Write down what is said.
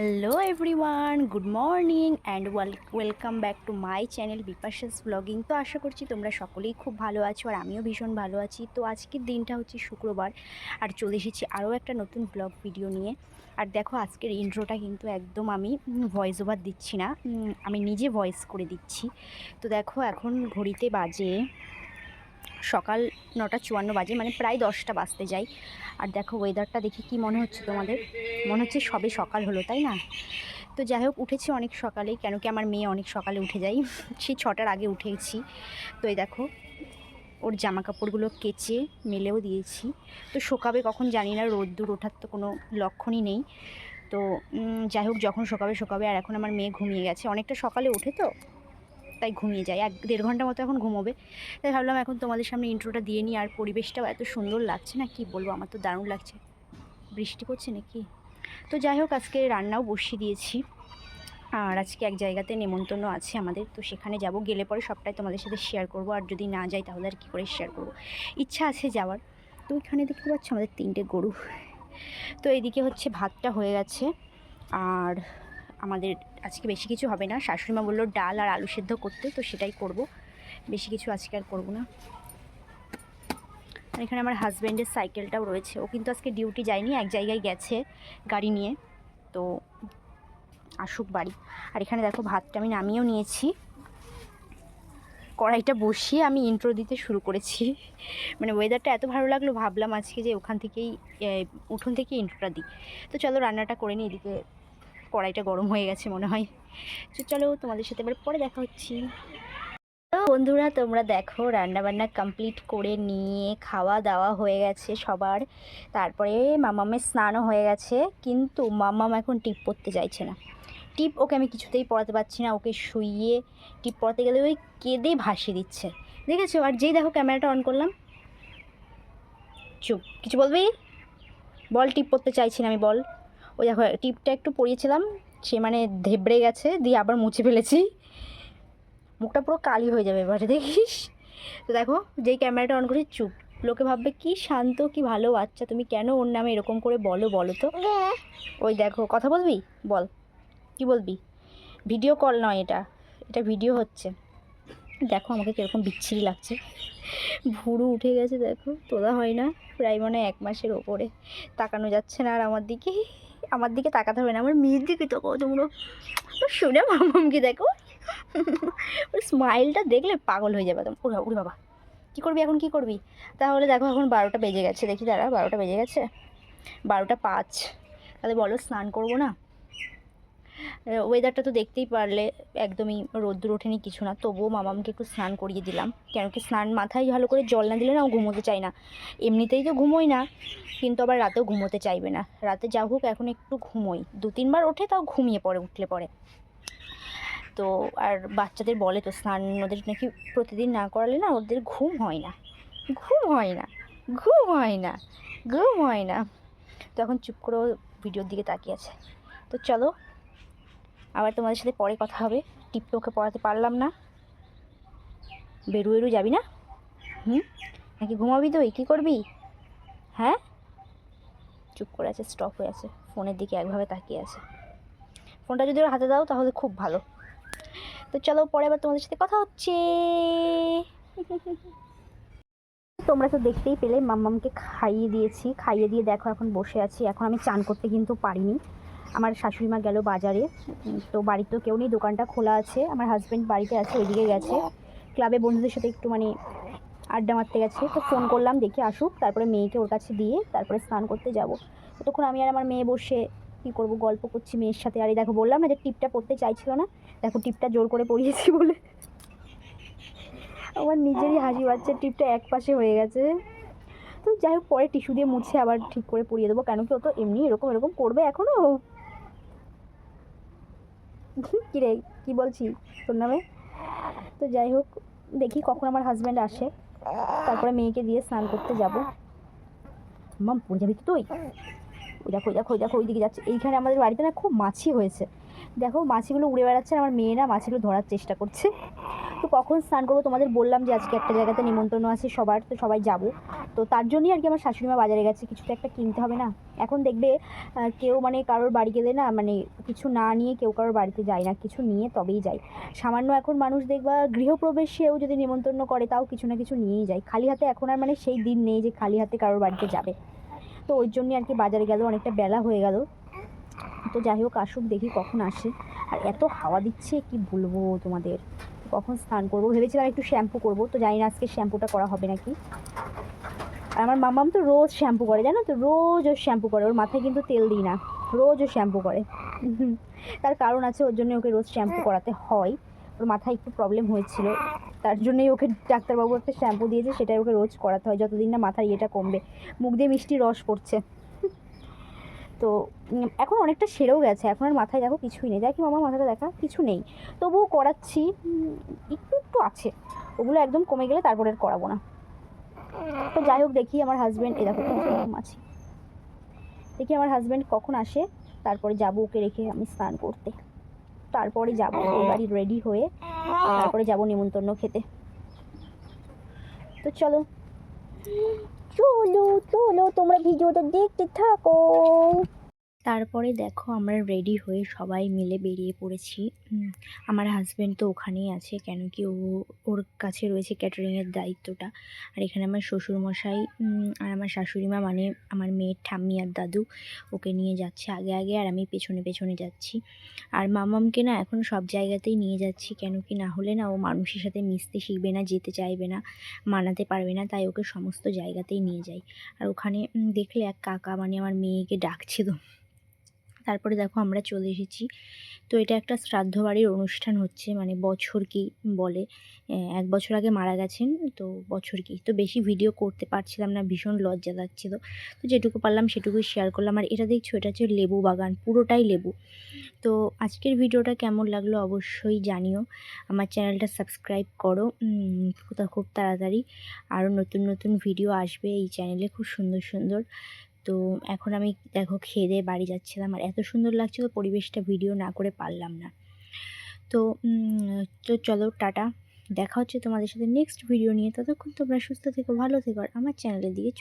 Hello everyone, good morning and welcome back to my channel Bipasha's blogging. তো আশা করছি তোমরা সকলেই খুব ভালো আছো আর আমিও ভীষণ ভালো আছি। তো আজকের দিনটা হচ্ছে শুক্রবার আর চলে এসেছি আরও একটা নতুন ব্লগ ভিডিও নিয়ে। আর দেখো আজকের ইন্ট্রোটা কিন্তু একদম আমি ভয়েস ওভার দিচ্ছি না, আমি নিজে ভয়েস করে দিচ্ছি। তো দেখো এখন ঘড়িতে বাজে সকাল 9:54 বাজে, মানে প্রায় 10টা বাজতে যাই। আর দেখো ওয়েদারটা দেখে কি মনে হচ্ছে তোমাদের? মনে হচ্ছে সবে সকাল হলো, তাই না? তো যাই হোক, উঠেছি অনেক সকালেই, কেন কি আমার মেয়ে অনেক সকালে উঠে যায়, সেই 6টার আগে উঠেছি। তো এই দেখো ওর জামা কাপড়গুলো কেচে মেলেও দিয়েছি। তো শোকাবে কখন জানি না, রোদ্দুর ওঠার তো কোনো লক্ষণই নেই। তো যাই হোক, যখন শোকাবে। আর এখন আমার মেয়ে ঘুমিয়ে গেছে, অনেকটা সকালে ওঠে তো, তাই ঘুমিয়ে যায়। 1-1.5 ঘন্টা মতো এখন ঘুমোবে। তাই ভাবলাম এখন তোমাদের সামনে ইন্ট্রোটা দিয়ে নিই। আর পরিবেশটাও এত সুন্দর লাগছে না, কি বলবো, আমার তো দারুণ লাগছে। বৃষ্টি পড়ছে নাকি? তো যাই হোক, আজকে রান্নাও বসিয়ে দিয়েছি। আর আজকে এক জায়গাতে নেমন্তন্ন আছে আমাদের, তো সেখানে যাব। গেলে পরে সবটাই তোমাদের সাথে শেয়ার করব, আর যদি না যাই তাহলে আর কী করে শেয়ার করব। ইচ্ছা আছে যাওয়ার। তো এখানে দেখতে পাচ্ছ আমাদের 3টে গরু। তো এইদিকে হচ্ছে ভাতটা হয়ে গেছে। আর আমাদের আজকে বেশি কিছু হবে না, শাশুড়িমা বললো ডাল আর আলু সেদ্ধ করতে, তো সেটাই করব। বেশি কিছু আজকে আর করবো না। আর এখানে আমার হাজব্যান্ডের সাইকেলটাও রয়েছে, ও কিন্তু আজকে ডিউটি যায়নি, এক জায়গায় গেছে গাড়ি নিয়ে, তো আসুক বাড়ি। আর এখানে দেখো ভাতটা আমি নামিয়েও নিয়েছি, কড়াইটা বসিয়ে আমি ইন্ট্রো দিতে শুরু করেছি। মানে ওয়েদারটা এত ভালো লাগলো, ভাবলাম আজকে যে ওখান থেকেই উঠোন থেকে ইন্ট্রোটা দিই। তো চলো রান্নাটা করে নিই। এদিকে কড়াইটা গরম হয়ে গেছে মনে হয়। তো চলো তোমাদের সাথে এবার পরে দেখা হচ্ছে। তো বন্ধুরা, তোমরা দেখো রান্নাবান্না কমপ্লিট করে নিয়ে খাওয়া দাওয়া হয়ে গেছে সবার। তারপরে মামামের স্নানও হয়ে গেছে, কিন্তু মামাম এখন টিপ পড়তে চাইছে না। টিপ ওকে আমি কিছুতেই পড়াতে পারছি না, ওকে শুইয়ে টিপ পড়াতে গেলে ওই কেঁদে ভাসিয়ে দিচ্ছে, দেখেছো? আর যেই দেখো ক্যামেরাটা অন করলাম, চুপ। কিছু বলবি? বল, টিপ পড়তে চাইছি না আমি, বল। ওই দেখো টিপটা একটু পরিয়েছিলাম, সে মানে ধেবড়ে গেছে, দিয়ে আবার মুছে ফেলেছি। মুখটা পুরো কালি হয়ে যাবে এবারে, দেখিস। তো দেখো যেই ক্যামেরাটা অন করি, চুপ। লোকে ভাববে কি শান্ত, কি ভালো বাচ্চা, তুমি কেন ওর নামে এরকম করে বলো তো। ওই দেখো, কথা বলবি? বল, কি বলবি? ভিডিও কল নয় এটা, এটা ভিডিও হচ্ছে। দেখো আমাকে কীরকম বিচ্ছিরি লাগছে, ভুরু উঠে গেছে দেখো, তোলা হয় না প্রায় মানে 1 মাসের ওপরে। তাকানো যাচ্ছে না আর আমার দিকে তাকাতে হবে না, আমার মেয়ের দিকে তো তোমরা শুনে মামামকে দেখো, ওর স্মাইলটা দেখলে পাগল হয়ে যাবে একদম। উড়ে বাবা, কী করবি এখন, কী করবি? তাহলে দেখো এখন 12টা বেজে গেছে, দেখি দাঁড়া, 12টা বেজে গেছে, 12টা 5। তাহলে বলো স্নান করবো না? ওয়েদারটা তো দেখতেই পারলে, একদমই রোদ্দুর ওঠেনি কিছু না, তবুও মামামকে একটু স্নান করিয়ে দিলাম। কেন কি স্নান, মাথায় ভালো করে জল না দিলে না ও ঘুমোতে চায় না। এমনিতেই তো ঘুমোই না, কিন্তু আবার রাতেও ঘুমোতে চাইবে না। রাতে যা হোক এখন একটু ঘুমোই, 2-3 বার ওঠে, তাও ঘুমিয়ে পড়ে উঠলে পরে। তো আর বাচ্চাদের বলে তো স্নান ওদের নাকি প্রতিদিন না করালে না ওদের ঘুম হয় না, ঘুম হয় না, ঘুম হয় না, ঘুম হয় না। তো এখন চুপ করে ভিডিওর দিকে তাকিয়ে আছে। তো চলো আবার তোমাদের সাথে পরে কথা হবে। টিপকে ওকে পড়াতে পারলাম না। বেরু যাবি না? নাকি ঘুমাবি? তুই কী করবি? হ্যাঁ, চুপ করে আছে, স্টপ হয়ে আছে, ফোনের দিকে একভাবে তাকিয়ে আছে। ফোনটা যদি ওর হাতে দাও তাহলে খুব ভালো। তো চলো পরে আবার তোমাদের সাথে কথা হচ্ছে। তোমরা তো দেখতেই পেলে মাম্মামকে খাইয়ে দিয়েছি, খাইয়ে দিয়ে দেখো এখন বসে আছি। এখন আমি চান করতে কিন্তু পারিনি, আমার শাশুড়ি মা গেল বাজারে, তো বাড়িতেও কেউ নেই, দোকানটা খোলা আছে। আমার হাজব্যান্ড বাড়িতে আছে, ওইদিকে গেছে ক্লাবে বন্ধুদের সাথে একটু মানে আড্ডা মারতে গেছে। তো ফোন করলাম দেখি আসুক, তারপরে মেয়েকে ওর কাছে দিয়ে তারপরে স্নান করতে যাব। ততক্ষণ আমি আর আমার মেয়ে বসে কী করবো, গল্প করছি মেয়ের সাথে। আর এই দেখো বললাম না যে টিপটা পড়তে চাইছিল না, দেখো টিপটা জোর করে পরিয়েছি বলে আমার নিজেরই হাসি পাচ্ছে, টিপটা এক পাশে হয়ে গেছে। তো যাই হোক, পরে টিস্যু দিয়ে মুছে আবার ঠিক করে পরিয়ে দেবো, কেন কি ও তো এমনি এরকম করবে এখনও। কী রে, কী বলছি তোর নামে? তো যাই হোক, দেখি কখন আমার হাজব্যান্ড আসে, তারপরে মেয়েকে দিয়ে স্নান করতে যাব। মাম পড়ে যাবি তো তুই। ওই দেখো ওই দিকে যাচ্ছে। এইখানে আমাদের বাড়িতে না খুব মাছি হয়েছে, দেখো মাছিগুলো উড়ে বেড়াচ্ছে, আর আমার মেয়ে না মাছিগুলো ধরার চেষ্টা করছে। তো কখন স্নান করবো তোমাদের বললাম যে আজকে একটা জায়গাতে নিমন্ত্রণ আছে সবার, তো সবাই যাবো। তো তার জন্যই আর কি আমার শাশুড়িমা বাজারে গেছে, কিছু তো একটা কিনতে হবে না। এখন দেখবে কেউ মানে কারোর বাড়ি গেলে না মানে কিছু না নিয়ে কেউ কারোর বাড়িতে যায় না, কিছু নিয়ে তবেই যায়। সামান্য এখন মানুষ দেখবা গৃহপ্রবেশেও যদি নিমন্ত্রণ করে তাও কিছু না কিছু নিয়েই যায়, খালি হাতে এখন আর মানে সেই দিন নেই যে খালি হাতে কারোর বাড়িতে যাবে। তো ওই জন্যই আর কি বাজারে গেল, অনেকটা বেলা হয়ে গেল। তো যাই হোক আসুক, দেখি কখন আসে। আর এত হাওয়া দিচ্ছে কি বলবো তোমাদের, কখন স্নান করবো ভেবেছিলাম, একটু শ্যাম্পু করবো, তো জানি না আজকে শ্যাম্পুটা করা হবে নাকি। আর আমার মামাম তো রোজ শ্যাম্পু করে, জানো তো, রোজ ও শ্যাম্পু করে, ওর মাথায় কিন্তু তেল দিই না, রোজ ও শ্যাম্পু করে। তার কারণ আছে, ওর জন্য ওকে রোজ শ্যাম্পু করাতে হয়। ওর মাথায় একটু প্রবলেম হয়েছিল, তার জন্যই ওকে ডাক্তারবাবু একটা শ্যাম্পু দিয়েছে, সেটাই ওকে রোজ করাতে হয় যতদিন না মাথার ইয়েটা কমবে। মুখ দিয়ে মিষ্টি রস পড়ছে। তো এখন অনেকটা সেরেও গেছে, এখন আর মাথায় দেখো কিছুই নেই, দেখি আমার মাথাটা দেখা কিছু নেই, তবুও করাচ্ছি, একটু একটু আছে, ওগুলো একদম কমে গেলে তারপরে আর করাবো না। তো যাই হোক দেখি আমার হাজব্যান্ড, এই দেখো আছি, দেখি আমার হাজব্যান্ড কখন আসে, তারপরে যাবো ওকে রেখে আমি স্নান করতে, তারপরে যাবো ওর বাড়ি রেডি হয়ে, তারপরে যাবো নিমন্ত্রণ খেতে। তো চলো চলো চলো তোমরা ভিডিওটা দেখতে থাকো। তারপরে দেখো আমরা রেডি হয়ে সবাই মিলে বেরিয়ে পড়েছি। আমার হাজব্যান্ড তো ওখানেই আছে, কেন কি ওর কাছে রয়েছে ক্যাটারিংয়ের দায়িত্বটা। আর এখানে আমার শ্বশুরমশাই আর আমার শাশুড়িমা মানে আমার মেয়ের ঠাম্মি আর দাদু ওকে নিয়ে যাচ্ছে আগে আগে, আর আমি পেছনে পেছনে যাচ্ছি। আর মামামকে না এখন সব জায়গাতেই নিয়ে যাচ্ছি, কেন কি না হলে না ও মানুষের সাথে মিশতে শিখবে না, যেতে চাইবে না, মানাতে পারবে না, তাই ওকে সমস্ত জায়গাতেই নিয়ে যাই। আর ওখানে দেখলে এক কাকা মানে আমার মেয়েকে ডাকছিল। তারপরে দেখো আমরা চলে এসেছি। তো এটা একটা শ্রাদ্ধ বাড়ির অনুষ্ঠান হচ্ছে, মানে বছর কি বলে, 1 বছর আগে মারা গেছেন, তো বছর কি, তো বেশি ভিডিও করতে পারছিলাম না, ভীষণ লজ্জা লাগছিলো, তো যেটুকু পারলাম সেটুকুই শেয়ার করলাম। আর এটা দেখছো, এটা হচ্ছে লেবু বাগান, পুরোটাই লেবু। তো আজকের ভিডিওটা কেমন লাগলো অবশ্যই জানিও, আমার চ্যানেলটা সাবস্ক্রাইব করো খুব তাড়াতাড়ি, আরও নতুন নতুন ভিডিও আসবে এই চ্যানেলে, খুব সুন্দর সুন্দর। তো এখন আমি দেখো খেয়ে দিয়ে বাড়ি যাচ্ছিলাম, আর এত সুন্দর লাগছিল পরিবেশটা, ভিডিও না করে পারলাম না। তো তো চলো টাটা, দেখা হচ্ছে তোমাদের সাথে নেক্সট ভিডিও নিয়ে, ততক্ষণ তোমরা সুস্থ থেকো, ভালো থেকো, আর আমার চ্যানেলের দিকে